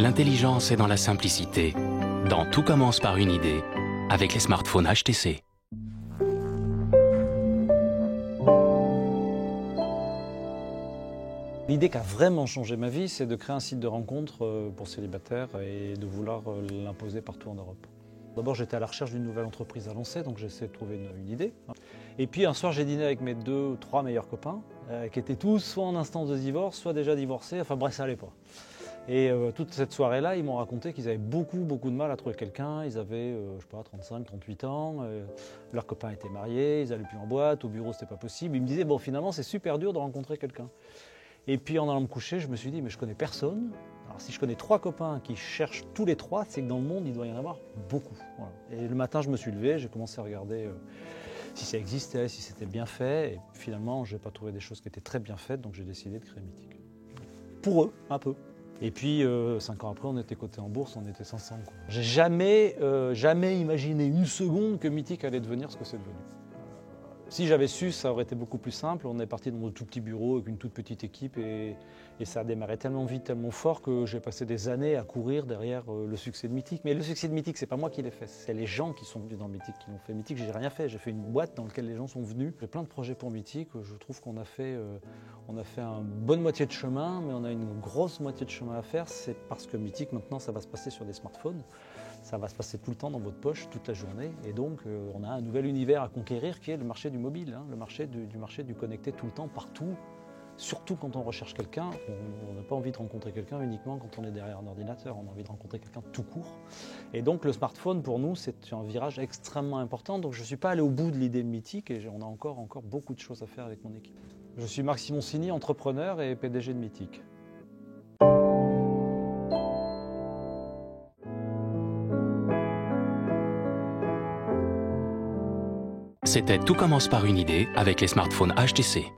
L'intelligence est dans la simplicité. Dans Tout commence par une idée, avec les smartphones HTC. L'idée qui a vraiment changé ma vie, c'est de créer un site de rencontres pour célibataires et de vouloir l'imposer partout en Europe. D'abord, j'étais à la recherche d'une nouvelle entreprise à lancer, donc j'ai essayé de trouver une idée. Et puis un soir, j'ai dîné avec mes 2 ou 3 meilleurs copains, qui étaient tous soit en instance de divorce, soit déjà divorcés, enfin bref, ça allait pas. Et toute cette soirée-là, ils m'ont raconté qu'ils avaient beaucoup de mal à trouver quelqu'un. Ils avaient, je sais pas, 35, 38 ans, leurs copains étaient mariés, ils n'allaient plus en boîte, au bureau c'était pas possible. Ils me disaient, bon finalement c'est super dur de rencontrer quelqu'un. Et puis en allant me coucher, je me suis dit, mais je connais personne. Alors si je connais 3 copains qui cherchent tous les 3, c'est que dans le monde, il doit y en avoir beaucoup. Voilà. Et le matin, je me suis levé, j'ai commencé à regarder si ça existait, si c'était bien fait. Et finalement, je n'ai pas trouvé des choses qui étaient très bien faites, donc j'ai décidé de créer Mythique. Pour eux, un peu. Et puis 5 ans après, on était coté en bourse, on était 500. Quoi. J'ai jamais imaginé une seconde que Mythique allait devenir ce que c'est devenu. Si j'avais su, ça aurait été beaucoup plus simple. On est parti dans mon tout petit bureau avec une toute petite équipe et ça a démarré tellement vite, tellement fort que j'ai passé des années à courir derrière le succès de Mythique. Mais le succès de Mythique, c'est pas moi qui l'ai fait, c'est les gens qui sont venus dans Mythique qui l'ont fait. Mythique, j'ai rien fait, j'ai fait une boîte dans laquelle les gens sont venus. J'ai plein de projets pour Mythique. Je trouve qu'on a fait une bonne moitié de chemin, mais on a une grosse moitié de chemin à faire. C'est parce que Mythique, maintenant, ça va se passer sur des smartphones. Ça va se passer tout le temps dans votre poche, toute la journée. Et donc, on a un nouvel univers à conquérir qui est le marché du mobile, le marché du connecté tout le temps, partout. Surtout quand on recherche quelqu'un, on n'a pas envie de rencontrer quelqu'un uniquement quand on est derrière un ordinateur, on a envie de rencontrer quelqu'un tout court. Et donc le smartphone, pour nous, c'est un virage extrêmement important. Donc je ne suis pas allé au bout de l'idée de Mythique et on a encore beaucoup de choses à faire avec mon équipe. Je suis Marc Simoncini, entrepreneur et PDG de Mythique. C'était Tout commence par une idée avec les smartphones HTC.